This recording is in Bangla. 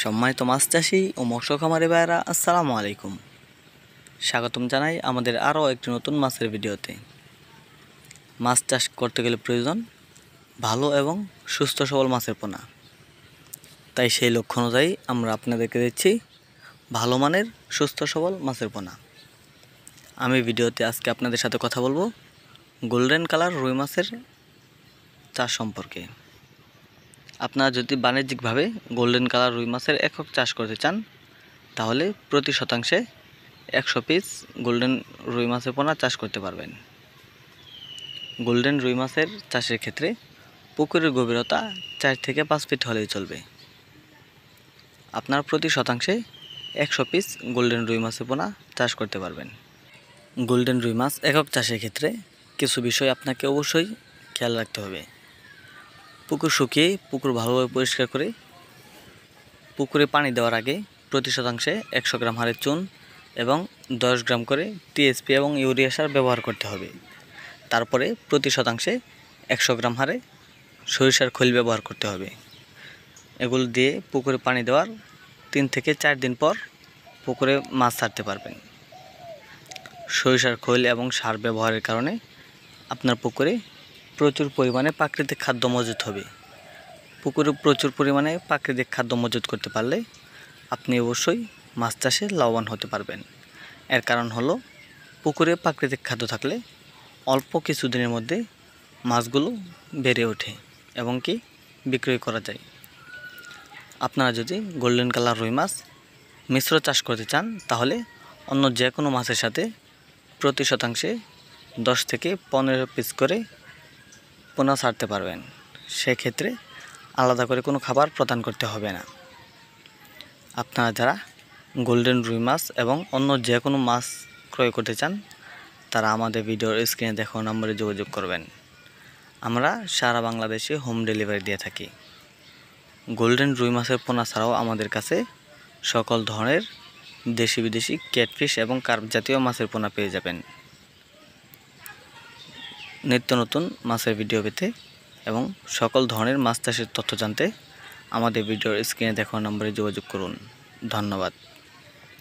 সম্মানিত মাছ চাষি ও মৎস্য খামারি ভাইয়েরা, আসসালামু আলাইকুম। স্বাগতম জানাই আমাদের আরও একটি নতুন মাছের ভিডিওতে। মাছ চাষ করতে গেলে প্রয়োজন ভালো এবং সুস্থ সবল মাছের পোনা। তাই সেই লক্ষ্য অনুযায়ী আমরা আপনাদেরকে দিচ্ছি ভালো মানের সুস্থ সবল মাছের পোনা। আমি ভিডিওতে আজকে আপনাদের সাথে কথা বলবো গোল্ডেন কালার রুই মাছের চাষ সম্পর্কে। আপনারা যদি বাণিজ্যিকভাবে গোল্ডেন কালার রুই মাছের একক চাষ করতে চান, তাহলে প্রতি শতাংশে 100 পিস গোল্ডেন রুই মাছের পোনা চাষ করতে পারবেন। গোল্ডেন রুই মাছের চাষের ক্ষেত্রে পুকুরের গভীরতা 4 থেকে 5 ফিট হলেই চলবে। আপনারা প্রতি শতাংশে 100 পিস গোল্ডেন রুই মাছের পোনা চাষ করতে পারবেন। গোল্ডেন রুই মাছ একক চাষের ক্ষেত্রে কিছু বিষয় আপনাকে অবশ্যই খেয়াল রাখতে হবে। পুকুর শুকিয়ে পুকুর ভালোভাবে পরিষ্কার করে পুকুরে পানি দেওয়ার আগে প্রতি শতাংশে 100 গ্রাম হারে চুন এবং 10 গ্রাম করে টিএসপি এবং ইউরিয়া সার ব্যবহার করতে হবে। তারপরে প্রতি শতাংশে 100 গ্রাম হারে সরিষার খৈল ব্যবহার করতে হবে। এগুলো দিয়ে পুকুরে পানি দেওয়ার 3 থেকে 4 দিন পর পুকুরে মাছ ছাড়তে পারবেন। সরিষার খৈল এবং সার ব্যবহারের কারণে আপনার পুকুরে প্রচুর পরিমাণে প্রাকৃতিক খাদ্য মজুত হবে। পুকুরে প্রচুর পরিমাণে প্রাকৃতিক খাদ্য মজুত করতে পারলে আপনি অবশ্যই মাছ চাষে লাভবান হতে পারবেন। এর কারণ হলো পুকুরে প্রাকৃতিক খাদ্য থাকলে অল্প কিছুদিনের মধ্যে মাছগুলো বেড়ে ওঠে এবং কি বিক্রয় করা যায়। আপনারা যদি গোল্ডেন কালার রুই মাছ মিশ্র চাষ করতে চান, তাহলে অন্য যে কোনো মাছের সাথে প্রতি শতাংশে 10 থেকে 15 পিস করে পোনা ছাড়তে পারবেন। সেক্ষেত্রে আলাদা করে কোনো খাবার প্রদান করতে হবে না। আপনারা যারা গোল্ডেন রুই মাছ এবং অন্য যে কোনো মাছ ক্রয় করতে চান, তারা আমাদের ভিডিওর স্ক্রিনে দেখানো নম্বরে যোগাযোগ করবেন। আমরা সারা বাংলাদেশে হোম ডেলিভারি দিয়ে থাকি। গোল্ডেন রুই মাছের পোনা ছাড়াও আমাদের কাছে সকল ধরনের দেশি বিদেশি ক্যাটফিশ এবং কার্প জাতীয় মাছের পোনা পেয়ে যাবেন। নিত্য নতুন মাছের ভিডিও পেতে এবং সকল ধরনের মাছ চাষের তথ্য জানতে আমাদের ভিডিওর স্ক্রিনে দেখানো নম্বরে যোগাযোগ করুন। ধন্যবাদ।